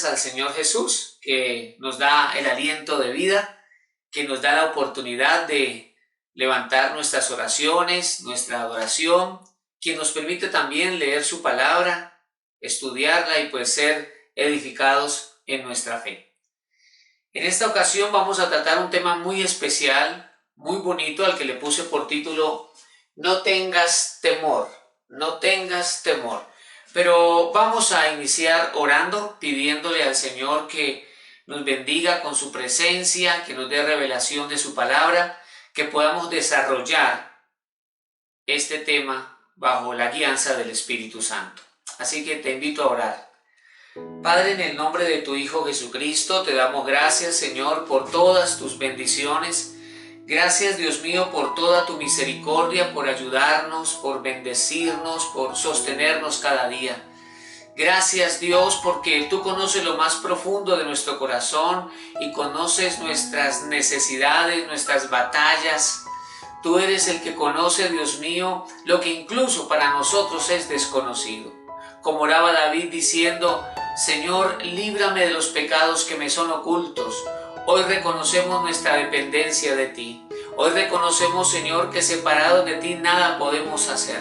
gracias al Señor Jesús, que nos da el aliento de vida, que nos da la oportunidad de levantar nuestras oraciones, nuestra adoración, quien nos permite también leer su palabra, estudiarla y pues ser edificados en nuestra fe. En esta ocasión vamos a tratar un tema muy especial, muy bonito, al que le puse por título No tengas temor, no tengas temor. Pero vamos a iniciar orando, pidiéndole al Señor que nos bendiga con su presencia, que nos dé revelación de su palabra, que podamos desarrollar este tema bajo la guianza del Espíritu Santo. Así que te invito a orar. Padre, en el nombre de tu Hijo Jesucristo, te damos gracias, Señor, por todas tus bendiciones. Gracias, Dios mío, por toda tu misericordia, por ayudarnos, por bendecirnos, por sostenernos cada día. Gracias, Dios, porque tú conoces lo más profundo de nuestro corazón y conoces nuestras necesidades, nuestras batallas. Tú eres el que conoce, Dios mío, lo que incluso para nosotros es desconocido. Como oraba David diciendo: Señor, líbrame de los pecados que me son ocultos. Hoy reconocemos nuestra dependencia de ti. Hoy reconocemos, Señor, que separados de ti nada podemos hacer.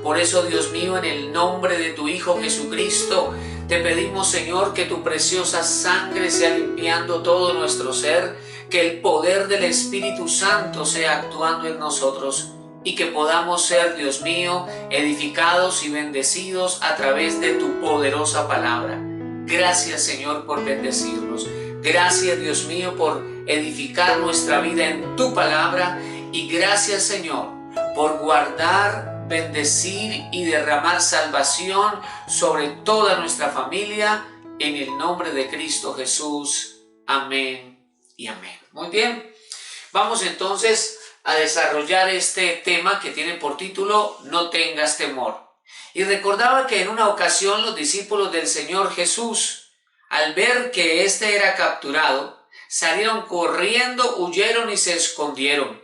Por eso, Dios mío, en el nombre de tu Hijo Jesucristo, te pedimos, Señor, que tu preciosa sangre sea limpiando todo nuestro ser, que el poder del Espíritu Santo sea actuando en nosotros y que podamos ser, Dios mío, edificados y bendecidos a través de tu poderosa palabra. Gracias, Señor, por bendecirnos. Gracias, Dios mío, por edificar nuestra vida en tu palabra. Y gracias, Señor, por guardar, bendecir y derramar salvación sobre toda nuestra familia. En el nombre de Cristo Jesús. Amén y amén. Muy bien. Vamos entonces a desarrollar este tema que tiene por título No tengas temor. Y recordaba que en una ocasión los discípulos del Señor Jesús, al ver que éste era capturado, salieron corriendo, huyeron y se escondieron.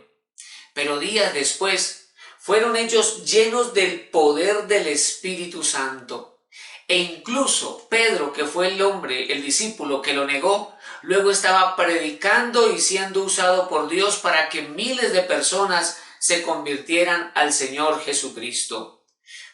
Pero días después fueron ellos llenos del poder del Espíritu Santo. E incluso Pedro, que fue el discípulo que lo negó, luego estaba predicando y siendo usado por Dios para que miles de personas se convirtieran al Señor Jesucristo.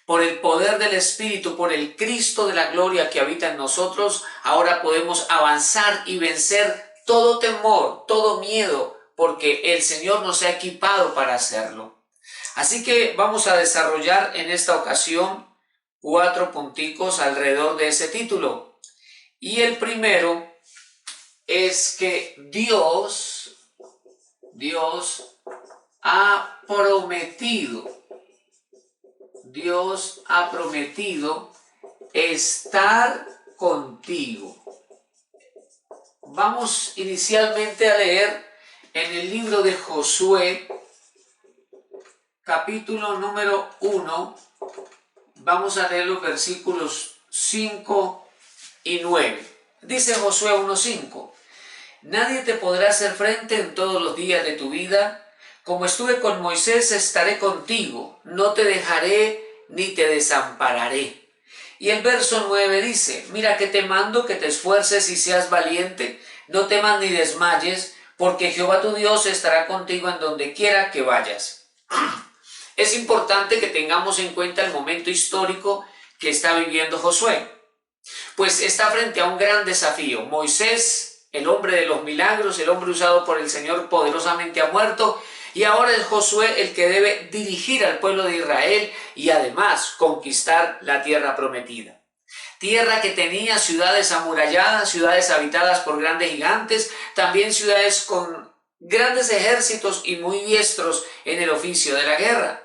Por el poder del Espíritu, por el Cristo de la gloria que habita en nosotros, ahora podemos avanzar y vencer todo temor, todo miedo, porque el Señor nos ha equipado para hacerlo. Así que vamos a desarrollar en esta ocasión 4 punticos alrededor de ese título. Y el primero es que Dios ha prometido estar contigo. Vamos inicialmente a leer en el libro de Josué, capítulo número 1. Vamos a leer los versículos 5 y 9. Dice Josué 1:5: Nadie te podrá hacer frente en todos los días de tu vida. Como estuve con Moisés, estaré contigo. No te dejaré ni te desampararé. Y el verso 9 dice: Mira que te mando que te esfuerces y seas valiente. No temas ni desmayes, porque Jehová tu Dios estará contigo en donde quiera que vayas. Es importante que tengamos en cuenta el momento histórico que está viviendo Josué, pues está frente a un gran desafío. Moisés, el hombre de los milagros, el hombre usado por el Señor poderosamente, ha muerto, y ahora es Josué el que debe dirigir al pueblo de Israel y además conquistar la tierra prometida. Tierra que tenía ciudades amuralladas, ciudades habitadas por grandes gigantes, también ciudades con grandes ejércitos y muy diestros en el oficio de la guerra.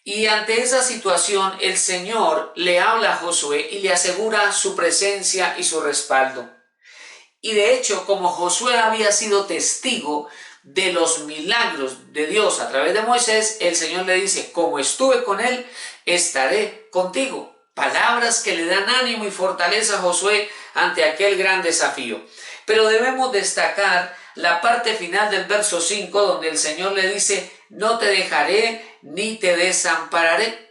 Y ante esa situación el Señor le habla a Josué y le asegura su presencia y su respaldo. Y de hecho, como Josué había sido testigo de los milagros de Dios a través de Moisés, el Señor le dice: como estuve con él, estaré contigo. Palabras que le dan ánimo y fortaleza a Josué ante aquel gran desafío. Pero debemos destacar la parte final del verso 5, donde el Señor le dice: no te dejaré ni te desampararé.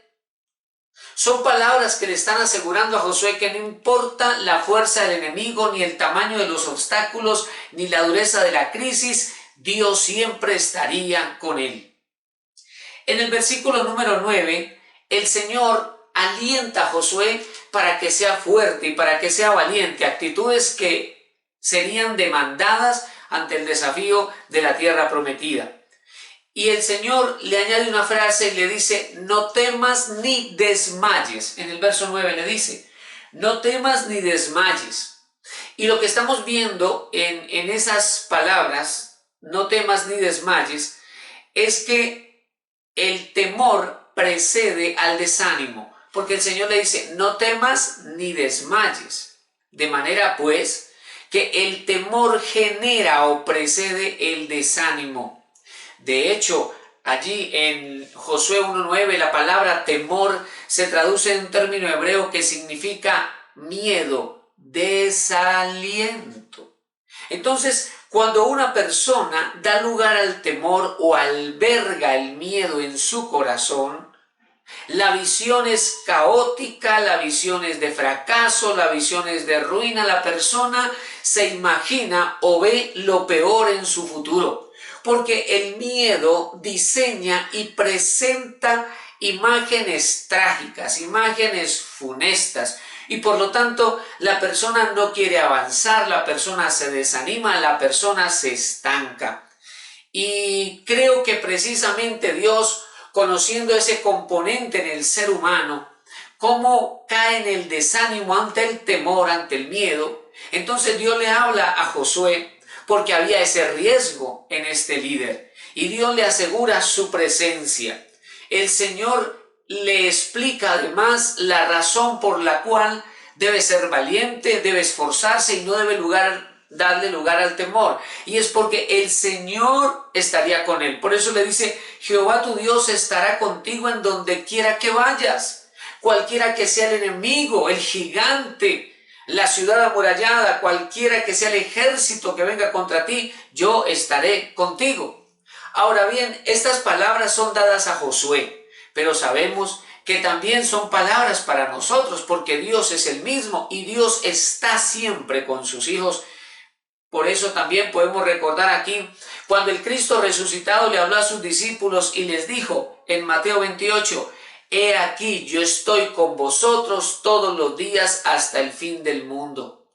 Son palabras que le están asegurando a Josué que no importa la fuerza del enemigo, ni el tamaño de los obstáculos, ni la dureza de la crisis, Dios siempre estaría con él. En el versículo número 9, el Señor alienta a Josué para que sea fuerte y para que sea valiente, actitudes que serían demandadas ante el desafío de la tierra prometida. Y el Señor le añade una frase y le dice, no temas ni desmayes. En el verso 9 le dice, no temas ni desmayes. Y lo que estamos viendo en esas palabras, no temas ni desmayes, es que el temor precede al desánimo. Porque el Señor le dice, no temas ni desmayes. De manera pues que el temor genera o precede el desánimo. De hecho, allí en Josué 1.9 la palabra temor se traduce en un término hebreo que significa miedo, desaliento. Entonces, cuando una persona da lugar al temor o alberga el miedo en su corazón, la visión es caótica, la visión es de fracaso, la visión es de ruina. La persona se imagina o ve lo peor en su futuro, porque el miedo diseña y presenta imágenes trágicas, imágenes funestas, y por lo tanto la persona no quiere avanzar, la persona se desanima, la persona se estanca. Y creo que precisamente Dios, conociendo ese componente en el ser humano, cómo cae en el desánimo ante el temor, ante el miedo, entonces Dios le habla a Josué porque había ese riesgo en este líder y Dios le asegura su presencia. El Señor le explica además la razón por la cual debe ser valiente, debe esforzarse y no debe darle lugar al temor, y es porque el Señor estaría con él. Por eso le dice, Jehová tu Dios estará contigo en donde quiera que vayas. Cualquiera que sea el enemigo, el gigante, la ciudad amurallada, cualquiera que sea el ejército que venga contra ti, yo estaré contigo. Ahora bien, estas palabras son dadas a Josué, pero sabemos que también son palabras para nosotros, porque Dios es el mismo y Dios está siempre con sus hijos. Por eso también podemos recordar aquí cuando el Cristo resucitado le habló a sus discípulos y les dijo en Mateo 28, he aquí yo estoy con vosotros todos los días hasta el fin del mundo.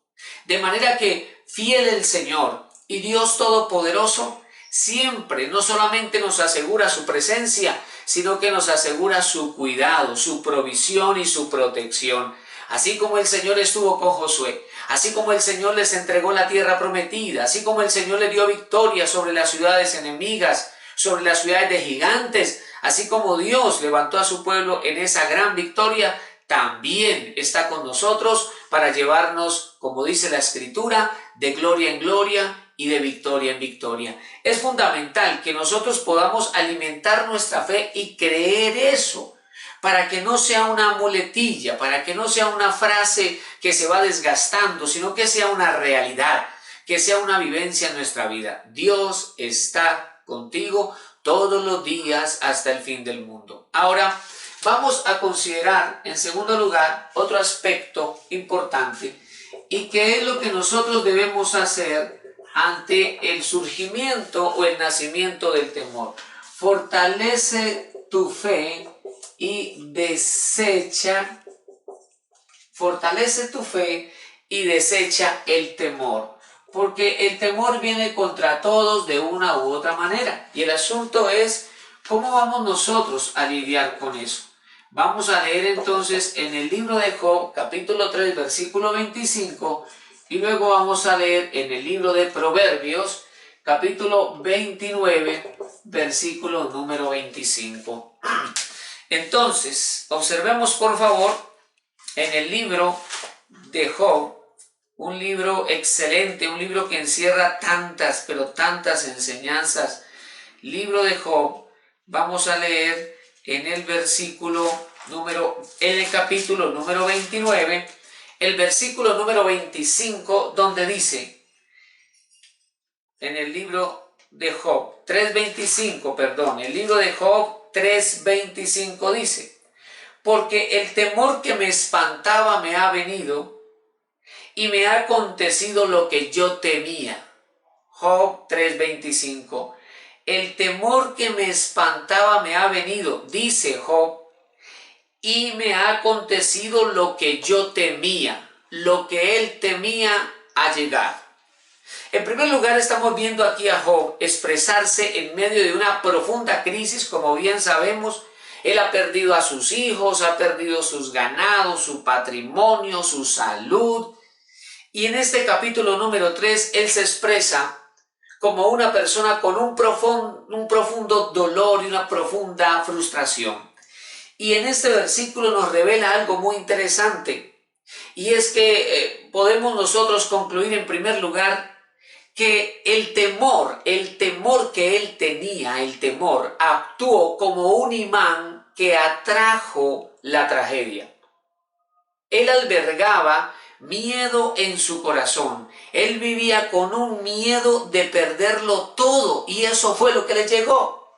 De manera que fiel el Señor y Dios Todopoderoso siempre no solamente nos asegura su presencia, sino que nos asegura su cuidado, su provisión y su protección. Así como el Señor estuvo con Josué, así como el Señor les entregó la tierra prometida, así como el Señor le dio victoria sobre las ciudades enemigas, sobre las ciudades de gigantes, así como Dios levantó a su pueblo en esa gran victoria, también está con nosotros para llevarnos, como dice la Escritura, de gloria en gloria y de victoria en victoria. Es fundamental que nosotros podamos alimentar nuestra fe y creer eso, para que no sea una muletilla, para que no sea una frase que se va desgastando, sino que sea una realidad, que sea una vivencia en nuestra vida. Dios está contigo todos los días hasta el fin del mundo. Ahora, vamos a considerar en segundo lugar otro aspecto importante y que es lo que nosotros debemos hacer ante el surgimiento o el nacimiento del temor. Fortalece tu fe y fortalece tu fe y desecha el temor, porque el temor viene contra todos de una u otra manera, y el asunto es cómo vamos nosotros a lidiar con eso. Vamos a leer entonces en el libro de Job, capítulo 3, versículo 25, y luego vamos a leer en el libro de Proverbios, capítulo 29, versículo número 25. Entonces, observemos por favor en el libro de Job, un libro excelente, un libro que encierra tantas, pero tantas enseñanzas. Libro de Job, vamos a leer en el capítulo número 29, el versículo número 25, donde dice, en el libro de Job, el libro de Job 3:25 dice, porque el temor que me espantaba me ha venido y me ha acontecido lo que yo temía. Job 3:25. El temor que me espantaba me ha venido, dice Job, y me ha acontecido lo que yo temía. Lo que él temía ha llegado. En primer lugar, estamos viendo aquí a Job expresarse en medio de una profunda crisis, como bien sabemos. Él ha perdido a sus hijos, ha perdido sus ganados, su patrimonio, su salud. Y en este capítulo número 3, él se expresa como una persona con un profundo dolor y una profunda frustración. Y en este versículo nos revela algo muy interesante. Y es que podemos nosotros concluir en primer lugar que el temor que él tenía, actuó como un imán que atrajo la tragedia. Él albergaba miedo en su corazón. Él vivía con un miedo de perderlo todo, y eso fue lo que le llegó.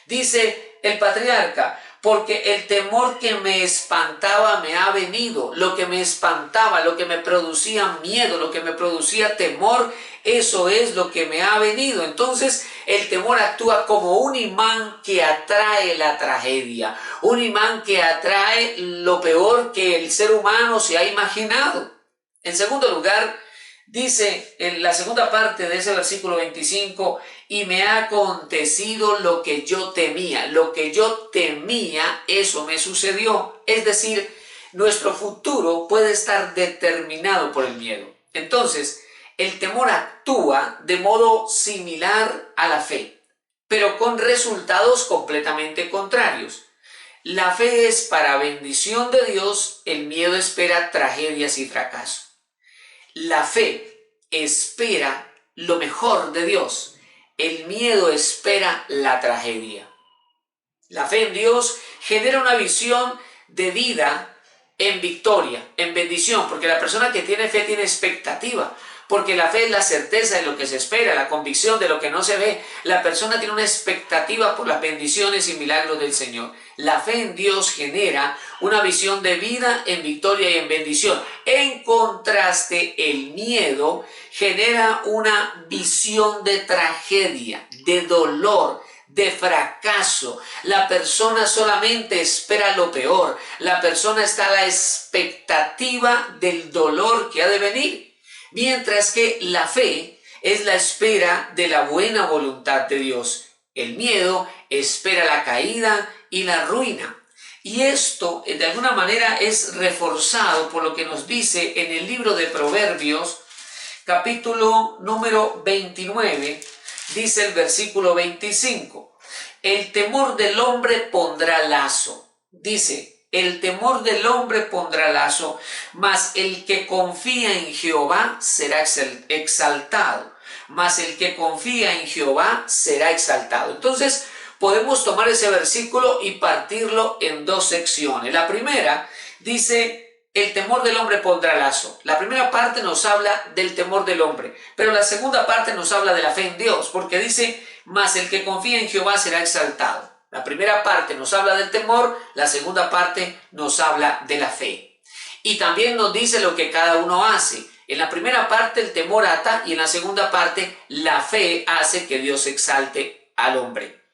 Dice el patriarca: porque el temor que me espantaba me ha venido. Lo que me espantaba, lo que me producía miedo, lo que me producía temor, eso es lo que me ha venido. Entonces el temor actúa como un imán que atrae la tragedia, un imán que atrae lo peor que el ser humano se ha imaginado. En segundo lugar, dice en la segunda parte de ese versículo 25, y me ha acontecido lo que yo temía. Lo que yo temía, eso me sucedió. Es decir, nuestro futuro puede estar determinado por el miedo. Entonces, el temor actúa de modo similar a la fe, pero con resultados completamente contrarios. La fe es para bendición de Dios, el miedo espera tragedias y fracaso. La fe espera lo mejor de Dios, el miedo espera la tragedia. La fe en Dios genera una visión de vida en victoria, en bendición, porque la persona que tiene fe tiene expectativa, porque la fe es la certeza de lo que se espera, la convicción de lo que no se ve. La persona tiene una expectativa por las bendiciones y milagros del Señor. La fe en Dios genera una visión de vida en victoria y en bendición. En contraste, el miedo genera una visión de tragedia, de dolor, de fracaso. La persona solamente espera lo peor. La persona está a la expectativa del dolor que ha de venir. Mientras que la fe es la espera de la buena voluntad de Dios. El miedo espera la caída y la ruina. Y esto de alguna manera es reforzado por lo que nos dice en el libro de Proverbios, capítulo número 29, dice el versículo 25. El temor del hombre pondrá lazo. Dice: el temor del hombre pondrá lazo, mas el que confía en Jehová será exaltado. Mas el que confía en Jehová será exaltado. Entonces podemos tomar ese versículo y partirlo en dos secciones. La primera dice: el temor del hombre pondrá lazo. La primera parte nos habla del temor del hombre, pero la segunda parte nos habla de la fe en Dios, porque dice: mas el que confía en Jehová será exaltado. La primera parte nos habla del temor, la segunda parte nos habla de la fe. Y también nos dice lo que cada uno hace. En la primera parte el temor ata, y en la segunda parte la fe hace que Dios exalte al hombre.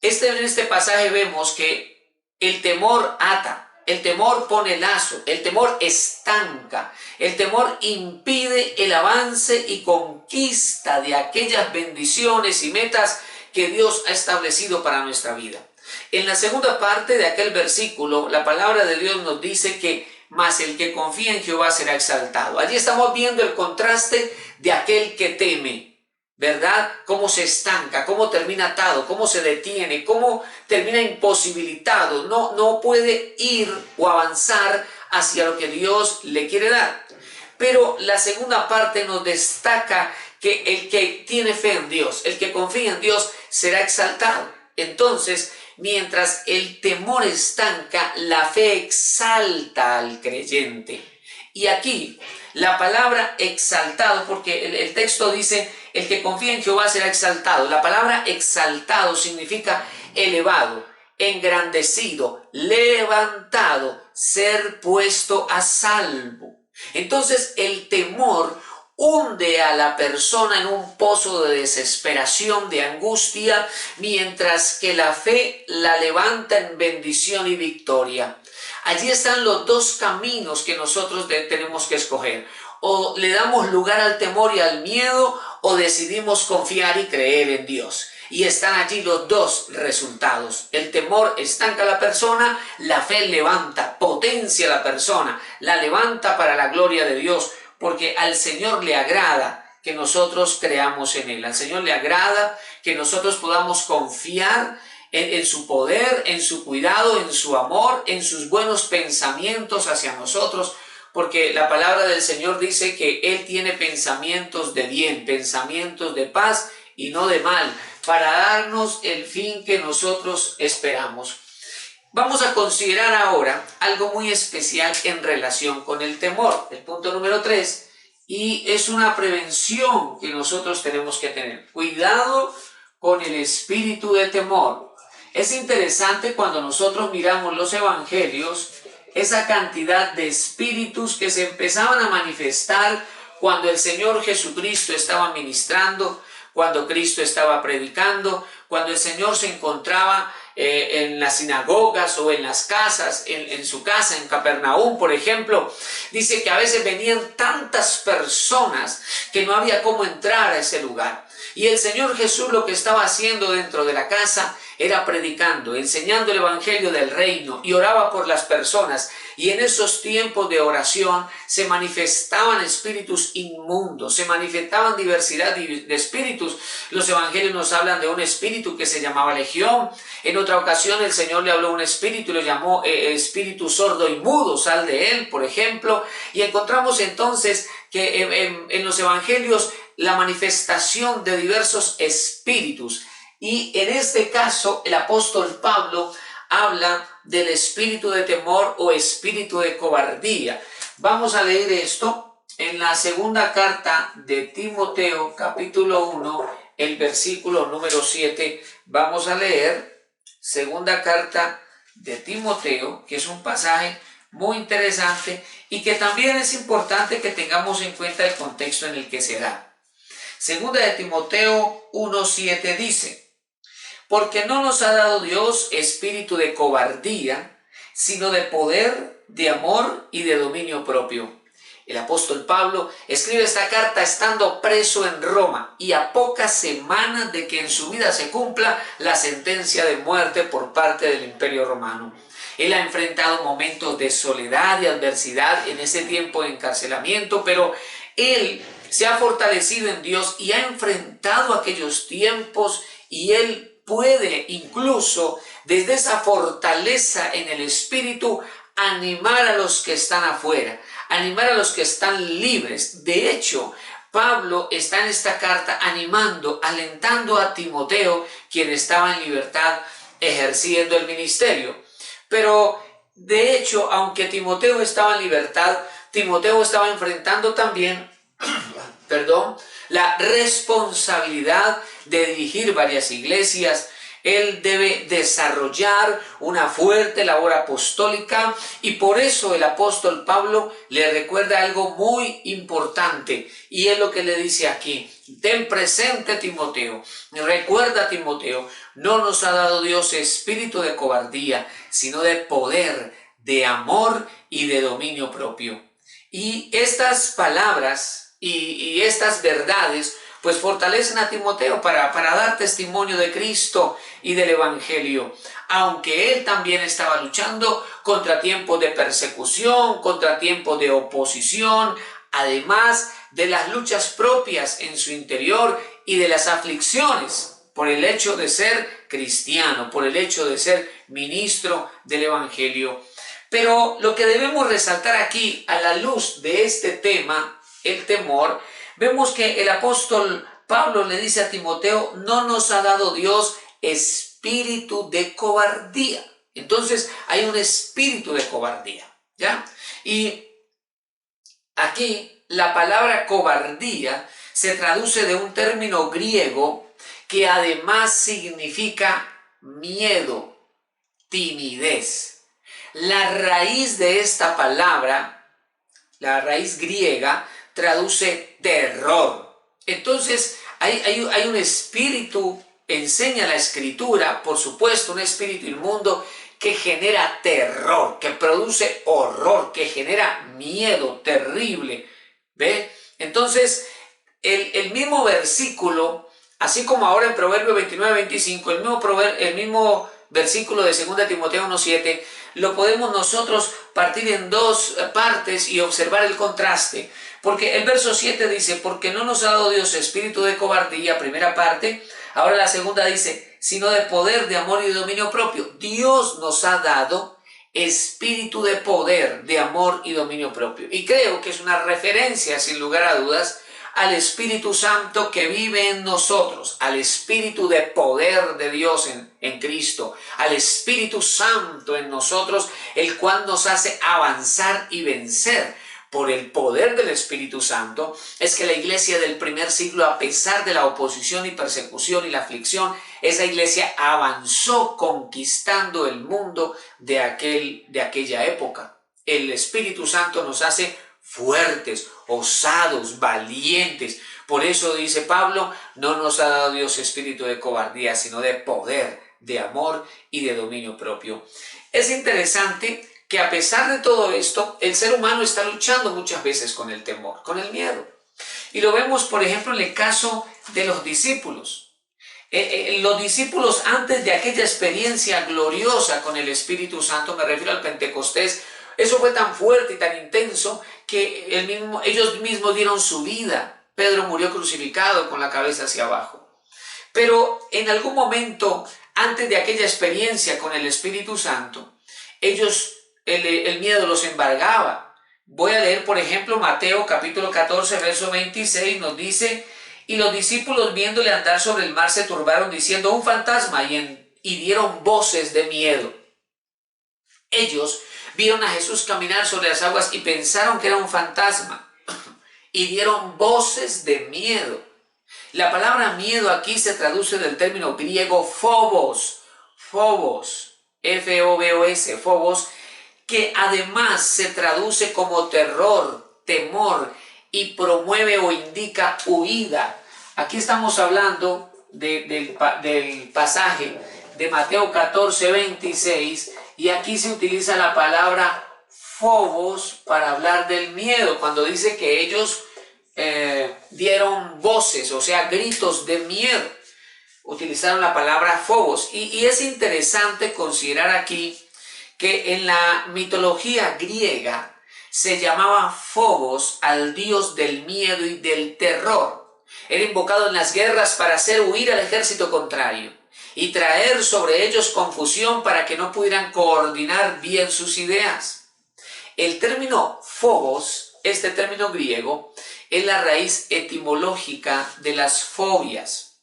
En este pasaje vemos que el temor ata, el temor pone lazo, el temor estanca, el temor impide el avance y conquista de aquellas bendiciones y metas que Dios ha establecido para nuestra vida. En la segunda parte de aquel versículo, la palabra de Dios nos dice que mas el que confía en Jehová será exaltado. Allí estamos viendo el contraste de aquel que teme, ¿verdad? Cómo se estanca, cómo termina atado, cómo se detiene, cómo termina imposibilitado, no puede ir o avanzar hacia lo que Dios le quiere dar. Pero la segunda parte nos destaca que el que tiene fe en Dios, el que confía en Dios, será exaltado. Entonces, mientras el temor estanca, la fe exalta al creyente. Y aquí la palabra exaltado, porque el texto dice: el que confía en Jehová será exaltado. La palabra exaltado significa elevado, engrandecido, levantado, ser puesto a salvo. Entonces el temor hunde a la persona en un pozo de desesperación, de angustia, mientras que la fe la levanta en bendición y victoria. Allí están los dos caminos que nosotros tenemos que escoger. O le damos lugar al temor y al miedo, o decidimos confiar y creer en Dios. Y están allí los dos resultados. El temor estanca a la persona, la fe levanta, potencia a la persona, la levanta para la gloria de Dios, porque al Señor le agrada que nosotros creamos en Él. Al Señor le agrada que nosotros podamos confiar en su poder, en su cuidado, en su amor, en sus buenos pensamientos hacia nosotros, porque la palabra del Señor dice que Él tiene pensamientos de bien, pensamientos de paz y no de mal, para darnos el fin que nosotros esperamos. Vamos a considerar ahora algo muy especial en relación con el temor, el punto número 3, y es una prevención que nosotros tenemos que tener. Cuidado con el espíritu de temor. Es interesante cuando nosotros miramos los evangelios, esa cantidad de espíritus que se empezaban a manifestar cuando el Señor Jesucristo estaba ministrando, cuando Cristo estaba predicando, cuando el Señor se encontraba en las sinagogas o en las casas, en su casa, en Capernaum, por ejemplo. Dice que a veces venían tantas personas que no había cómo entrar a ese lugar. Y el Señor Jesús lo que estaba haciendo dentro de la casa era predicando, enseñando el evangelio del reino, y oraba por las personas. Y en esos tiempos de oración se manifestaban espíritus inmundos, se manifestaban diversidad de espíritus. Los evangelios nos hablan de un espíritu que se llamaba Legión. En otra ocasión el Señor le habló a un espíritu y lo llamó espíritu sordo y mudo, sal de él, por ejemplo. Y encontramos entonces que en los evangelios la manifestación de diversos espíritus. Y en este caso el apóstol Pablo habla del espíritu de temor o espíritu de cobardía. Vamos a leer esto en la segunda carta de Timoteo, capítulo 1, el versículo número 7. Vamos a leer segunda carta de Timoteo, que es un pasaje muy interesante y que también es importante que tengamos en cuenta el contexto en el que se da. Segunda de Timoteo 1:7 dice: porque no nos ha dado Dios espíritu de cobardía, sino de poder, de amor y de dominio propio. El apóstol Pablo escribe esta carta estando preso en Roma y a pocas semanas de que en su vida se cumpla la sentencia de muerte por parte del Imperio Romano. Él ha enfrentado momentos de soledad y adversidad en ese tiempo de encarcelamiento, pero él se ha fortalecido en Dios y ha enfrentado aquellos tiempos, y él puede incluso desde esa fortaleza en el espíritu animar a los que están afuera, animar a los que están libres. De hecho, Pablo está en esta carta animando, alentando a Timoteo, quien estaba en libertad ejerciendo el ministerio. Pero de hecho, aunque Timoteo estaba en libertad, Timoteo estaba enfrentando también la responsabilidad de dirigir varias iglesias. Él debe desarrollar una fuerte labor apostólica, y por eso el apóstol Pablo le recuerda algo muy importante, y es lo que le dice aquí: ten presente, Timoteo, recuerda, Timoteo, no nos ha dado Dios espíritu de cobardía, sino de poder, de amor y de dominio propio. Y estas palabras y estas verdades pues fortalecen a Timoteo para dar testimonio de Cristo y del Evangelio, aunque él también estaba luchando contra tiempos de persecución, contra tiempos de oposición, además de las luchas propias en su interior y de las aflicciones por el hecho de ser cristiano, por el hecho de ser ministro del Evangelio. Pero lo que debemos resaltar aquí, a la luz de este tema, el temor, vemos que el apóstol Pablo le dice a Timoteo: no nos ha dado Dios espíritu de cobardía. Entonces hay un espíritu de cobardía, ¿ya? Y aquí la palabra cobardía se traduce de un término griego que además significa miedo, timidez. La raíz de esta palabra, la raíz griega, traduce terror. Entonces hay un espíritu, enseña la escritura, por supuesto, un espíritu inmundo que genera terror, que produce horror, que genera miedo terrible. ¿Ve? Entonces, el mismo versículo, así como ahora en Proverbio 29-25, el mismo versículo de 2 Timoteo 1:7, lo podemos nosotros partir en dos partes y observar el contraste. Porque el verso 7 dice, porque no nos ha dado Dios espíritu de cobardía, primera parte. Ahora la segunda dice, sino de poder, de amor y de dominio propio. Dios nos ha dado espíritu de poder, de amor y dominio propio. Y creo que es una referencia, sin lugar a dudas, al Espíritu Santo que vive en nosotros, al Espíritu de poder de Dios en Cristo, al Espíritu Santo en nosotros, el cual nos hace avanzar y vencer. Por el poder del Espíritu Santo es que la iglesia del primer siglo, a pesar de la oposición y persecución y la aflicción, esa iglesia avanzó conquistando el mundo de aquella época. El Espíritu Santo nos hace fuertes, osados, valientes. Por eso dice Pablo, no nos ha dado Dios espíritu de cobardía, sino de poder, de amor y de dominio propio. Es interesante que a pesar de todo esto, el ser humano está luchando muchas veces con el temor, con el miedo. Y lo vemos, por ejemplo, en el caso de los discípulos. Los discípulos, antes de aquella experiencia gloriosa con el Espíritu Santo, me refiero al Pentecostés, eso fue tan fuerte y tan intenso que ellos mismos dieron su vida. Pedro murió crucificado con la cabeza hacia abajo. Pero en algún momento, antes de aquella experiencia con el Espíritu Santo, el miedo los embargaba. Voy a leer, por ejemplo, Mateo capítulo 14, verso 26, nos dice, y los discípulos viéndole andar sobre el mar se turbaron diciendo, un fantasma, y dieron voces de miedo. Ellos vieron a Jesús caminar sobre las aguas y pensaron que era un fantasma y dieron voces de miedo. La palabra miedo aquí se traduce del término griego phobos, F-O-B-O-S, phobos, que además se traduce como terror, temor y promueve o indica huida. Aquí estamos hablando del pasaje de Mateo 14, 26, y aquí se utiliza la palabra phobos para hablar del miedo, cuando dice que ellos dieron voces, o sea, gritos de miedo. Utilizaron la palabra phobos. Y es interesante considerar aquí que en la mitología griega se llamaba Phobos al dios del miedo y del terror. Era invocado en las guerras para hacer huir al ejército contrario y traer sobre ellos confusión para que no pudieran coordinar bien sus ideas. El término Phobos, este término griego, es la raíz etimológica de las fobias.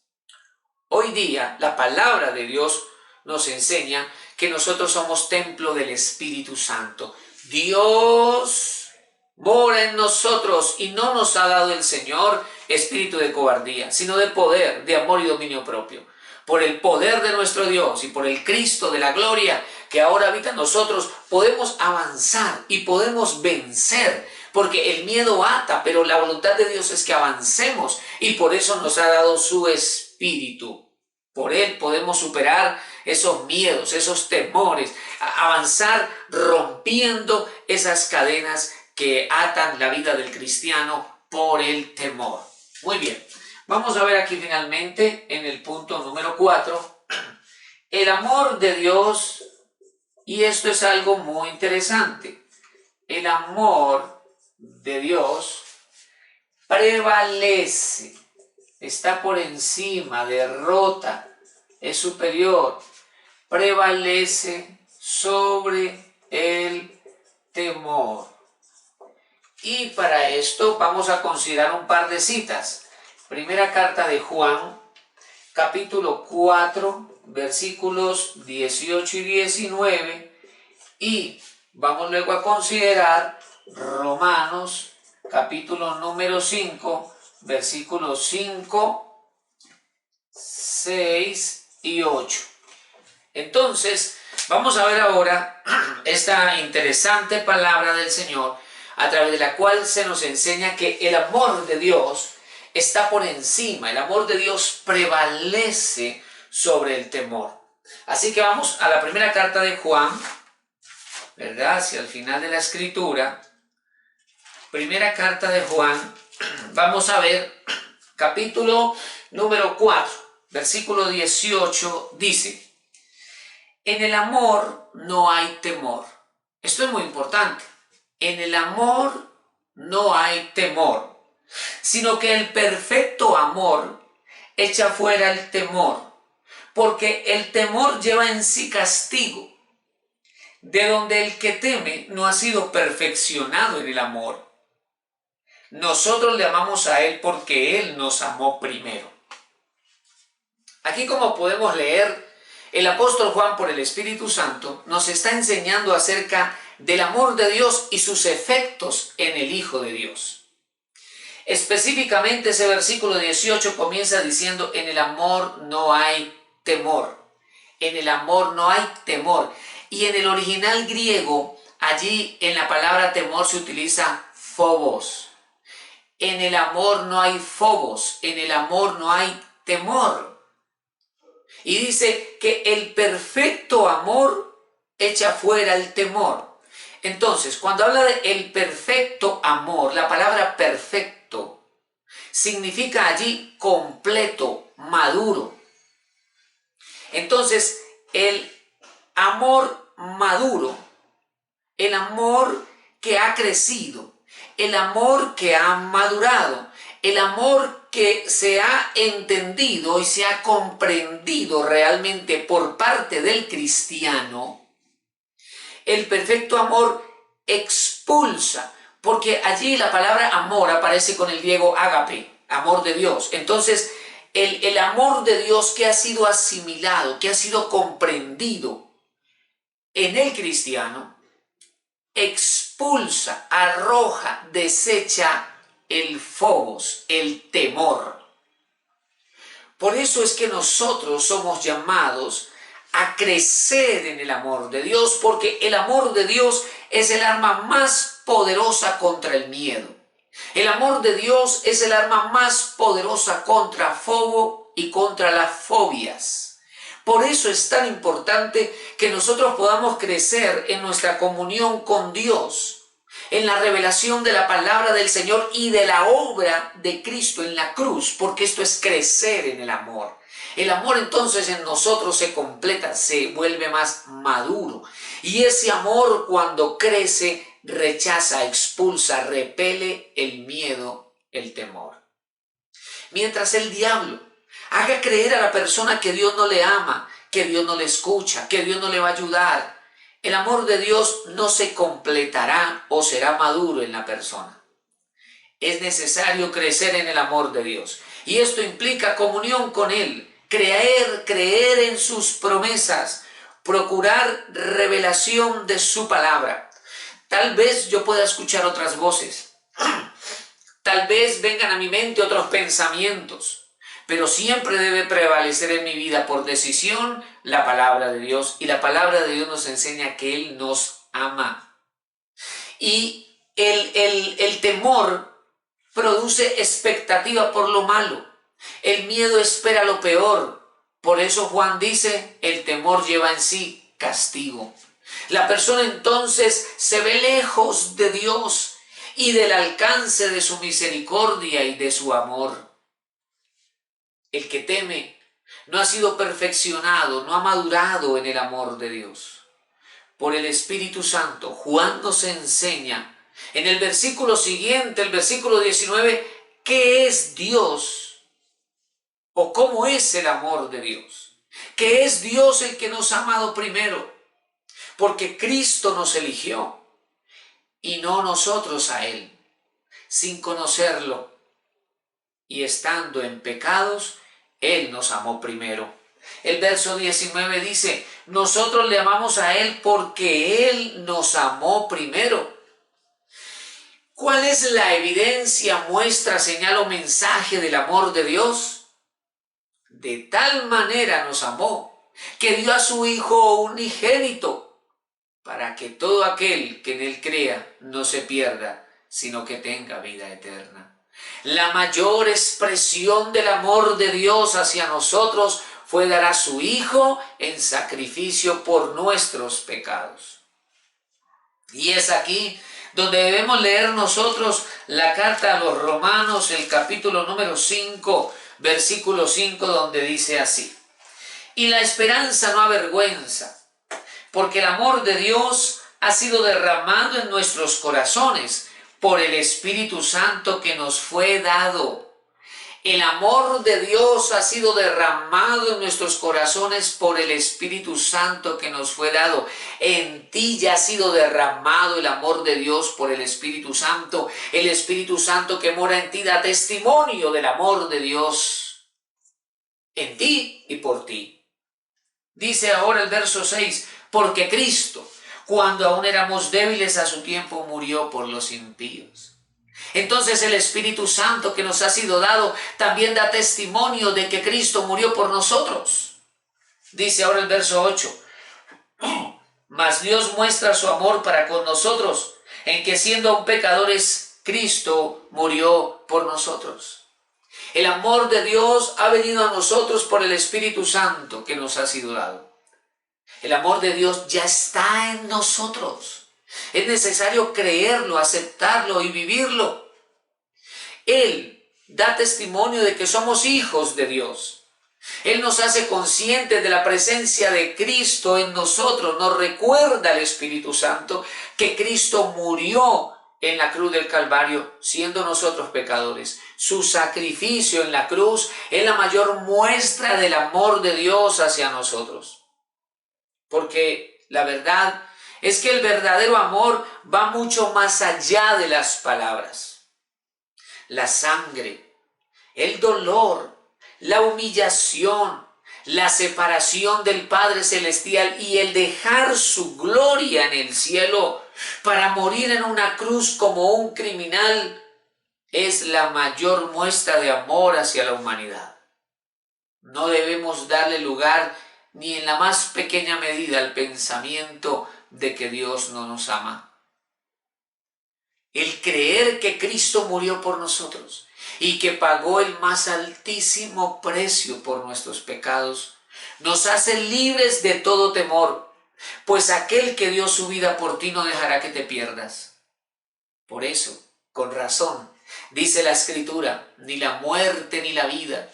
Hoy día la palabra de Dios nos enseña que nosotros somos templo del Espíritu Santo. Dios mora en nosotros y no nos ha dado el Señor espíritu de cobardía, sino de poder, de amor y dominio propio. Por el poder de nuestro Dios y por el Cristo de la gloria que ahora habita en nosotros, podemos avanzar y podemos vencer, porque el miedo ata, pero la voluntad de Dios es que avancemos y por eso nos ha dado su Espíritu. Por Él podemos superar esos miedos, esos temores, avanzar rompiendo esas cadenas que atan la vida del cristiano por el temor. Muy bien, vamos a ver aquí finalmente en el punto número 4, el amor de Dios, y esto es algo muy interesante. El amor de Dios prevalece, está por encima, derrota, es superior, prevalece sobre el temor. Y para esto vamos a considerar un par de citas. Primera carta de Juan, capítulo 4, versículos 18 y 19, y vamos luego a considerar Romanos, capítulo número 5, versículos 5, 6 y 8. Entonces, Vamos a ver ahora esta interesante palabra del Señor, a través de la cual se nos enseña que el amor de Dios está por encima, el amor de Dios prevalece sobre el temor. Así que vamos a la primera carta de Juan, ¿verdad? Hacia el final de la escritura. Primera carta de Juan, vamos a ver capítulo número 4, versículo 18, dice: en el amor no hay temor. Esto es muy importante. En el amor no hay temor, sino que el perfecto amor echa fuera el temor, porque el temor lleva en sí castigo, de donde el que teme no ha sido perfeccionado en el amor. Nosotros le amamos a Él porque Él nos amó primero. Aquí, como podemos leer, el apóstol Juan, por el Espíritu Santo, nos está enseñando acerca del amor de Dios y sus efectos en el Hijo de Dios. Específicamente ese versículo 18 comienza diciendo: en el amor no hay temor. En el amor no hay temor. Y en el original griego, allí en la palabra temor se utiliza phobos. En el amor no hay phobos, en el amor no hay temor. Y dice que el perfecto amor echa fuera el temor. Entonces, cuando habla de el perfecto amor, la palabra perfecto significa allí completo, maduro. Entonces, el amor maduro, el amor que ha crecido, el amor que ha madurado, el amor que se ha entendido y se ha comprendido realmente por parte del cristiano, el perfecto amor expulsa, porque allí la palabra amor aparece con el griego ágape, amor de Dios. Entonces, el amor de Dios que ha sido asimilado, que ha sido comprendido en el cristiano, expulsa, arroja, desecha el phobos, el temor. Por eso es que nosotros somos llamados a crecer en el amor de Dios, porque el amor de Dios es el arma más poderosa contra el miedo. El amor de Dios es el arma más poderosa contra fobo y contra las fobias. Por eso es tan importante que nosotros podamos crecer en nuestra comunión con Dios, en la revelación de la palabra del Señor y de la obra de Cristo en la cruz, porque esto es crecer en el amor. El amor entonces en nosotros se completa, se vuelve más maduro. Y ese amor, cuando crece, rechaza, expulsa, repele el miedo, el temor. Mientras el diablo haga creer a la persona que Dios no le ama, que Dios no le escucha, que Dios no le va a ayudar, el amor de Dios no se completará o será maduro en la persona. Es necesario crecer en el amor de Dios. Y esto implica comunión con Él, creer en sus promesas, procurar revelación de su palabra. Tal vez yo pueda escuchar otras voces. Tal vez vengan a mi mente otros pensamientos. Pero siempre debe prevalecer en mi vida por decisión la palabra de Dios. Y la palabra de Dios nos enseña que Él nos ama. Y el temor produce expectativa por lo malo. El miedo espera lo peor. Por eso Juan dice, el temor lleva en sí castigo. La persona entonces se ve lejos de Dios y del alcance de su misericordia y de su amor. El que teme no ha sido perfeccionado, no ha madurado en el amor de Dios. Por el Espíritu Santo, Juan nos enseña en el versículo siguiente, el versículo 19, ¿qué es Dios? ¿O cómo es el amor de Dios? Que es Dios el que nos ha amado primero, porque Cristo nos eligió y no nosotros a Él, sin conocerlo y estando en pecados, Él nos amó primero. El verso 19 dice, nosotros le amamos a Él porque Él nos amó primero. ¿Cuál es la evidencia, muestra, señal o mensaje del amor de Dios? De tal manera nos amó que dio a su Hijo unigénito, para que todo aquel que en Él crea no se pierda, sino que tenga vida eterna. La mayor expresión del amor de Dios hacia nosotros fue dar a su Hijo en sacrificio por nuestros pecados. Y es aquí donde debemos leer nosotros la carta a los Romanos, el capítulo número 5, versículo 5, donde dice así: y la esperanza no avergüenza, porque el amor de Dios ha sido derramado en nuestros corazones por el Espíritu Santo que nos fue dado. El amor de Dios ha sido derramado en nuestros corazones por el Espíritu Santo que nos fue dado. En ti ya ha sido derramado el amor de Dios por el Espíritu Santo. El Espíritu Santo que mora en ti da testimonio del amor de Dios en ti y por ti. Dice ahora el verso 6, porque Cristo, cuando aún éramos débiles a su tiempo, murió por los impíos. Entonces el Espíritu Santo que nos ha sido dado también da testimonio de que Cristo murió por nosotros. Dice ahora el verso 8, mas Dios muestra su amor para con nosotros, en que siendo aún pecadores, Cristo murió por nosotros. El amor de Dios ha venido a nosotros por el Espíritu Santo que nos ha sido dado. El amor de Dios ya está en nosotros. Es necesario creerlo, aceptarlo y vivirlo. Él da testimonio de que somos hijos de Dios. Él nos hace conscientes de la presencia de Cristo en nosotros. Nos recuerda el Espíritu Santo que Cristo murió en la cruz del Calvario, siendo nosotros pecadores. Su sacrificio en la cruz es la mayor muestra del amor de Dios hacia nosotros. Porque la verdad es que el verdadero amor va mucho más allá de las palabras. La sangre, el dolor, la humillación, la separación del Padre Celestial y el dejar su gloria en el cielo para morir en una cruz como un criminal es la mayor muestra de amor hacia la humanidad. No debemos darle lugar ni en la más pequeña medida al pensamiento de que Dios no nos ama. El creer que Cristo murió por nosotros y que pagó el más altísimo precio por nuestros pecados nos hace libres de todo temor, pues aquel que dio su vida por ti no dejará que te pierdas. Por eso, con razón, dice la Escritura, ni la muerte ni la vida,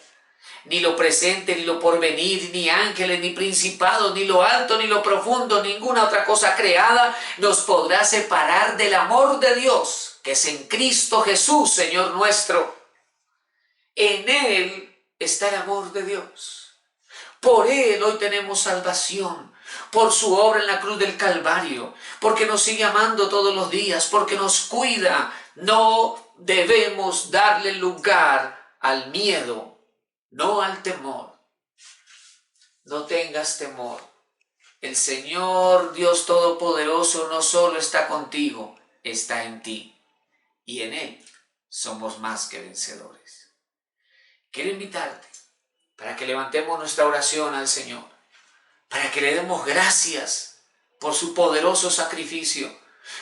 ni lo presente, ni lo porvenir, ni ángeles, ni principados, ni lo alto, ni lo profundo, ninguna otra cosa creada nos podrá separar del amor de Dios, que es en Cristo Jesús, Señor nuestro. En Él está el amor de Dios. Por Él hoy tenemos salvación, por su obra en la cruz del Calvario, porque nos sigue amando todos los días, porque nos cuida. No debemos darle lugar al miedo, no al temor. No tengas temor. El Señor Dios Todopoderoso no solo está contigo, está en ti. Y en Él somos más que vencedores. Quiero invitarte para que levantemos nuestra oración al Señor, para que le demos gracias por su poderoso sacrificio,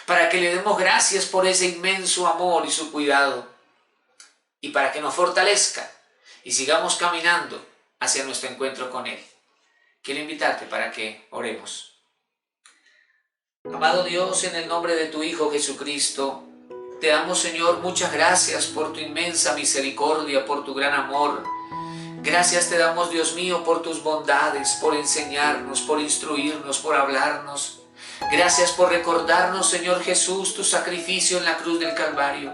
para que le demos gracias por ese inmenso amor y su cuidado, y para que nos fortalezca y sigamos caminando hacia nuestro encuentro con Él. Quiero invitarte para que oremos. Amado Dios, en el nombre de tu Hijo Jesucristo, te damos, Señor, muchas gracias por tu inmensa misericordia, por tu gran amor. Gracias te damos, Dios mío, por tus bondades, por enseñarnos, por instruirnos, por hablarnos. Gracias por recordarnos, Señor Jesús, tu sacrificio en la cruz del Calvario.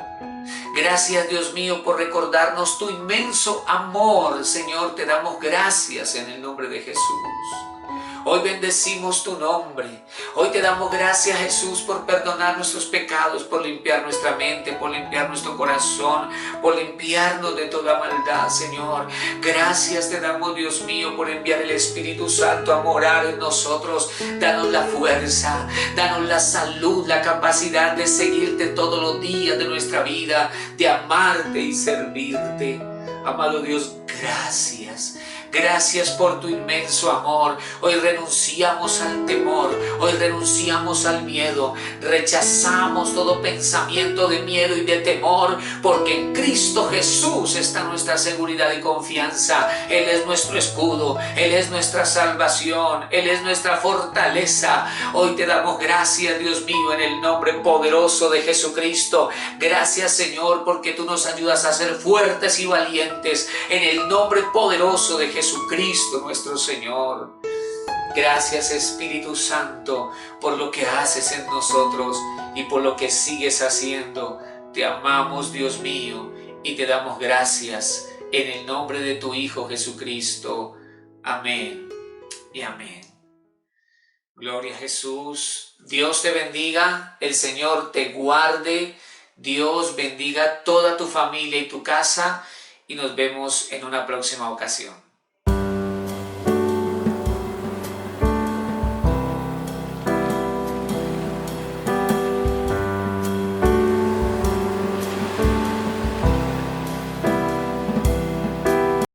Gracias, Dios mío, por recordarnos tu inmenso amor. Señor, te damos gracias en el nombre de Jesús. Hoy bendecimos tu nombre. Hoy te damos gracias, Jesús, por perdonar nuestros pecados, por limpiar nuestra mente, por limpiar nuestro corazón, por limpiarnos de toda maldad, Señor. Gracias te damos, Dios mío, por enviar el Espíritu Santo a morar en nosotros. Danos la fuerza, danos la salud, la capacidad de seguirte todos los días de nuestra vida, de amarte y servirte. Amado Dios, gracias. Gracias por tu inmenso amor. Hoy renunciamos al temor, hoy renunciamos al miedo, rechazamos todo pensamiento de miedo y de temor, porque en Cristo Jesús está nuestra seguridad y confianza. Él es nuestro escudo, Él es nuestra salvación, Él es nuestra fortaleza. Hoy te damos gracias, Dios mío, en el nombre poderoso de Jesucristo. Gracias, Señor, porque tú nos ayudas a ser fuertes y valientes en el nombre poderoso de Jesucristo, nuestro Señor. Gracias, Espíritu Santo, por lo que haces en nosotros y por lo que sigues haciendo. Te amamos, Dios mío, y te damos gracias en el nombre de tu Hijo Jesucristo. Amén y amén. Gloria a Jesús. Dios te bendiga, el Señor te guarde, Dios bendiga toda tu familia y tu casa, y nos vemos en una próxima ocasión.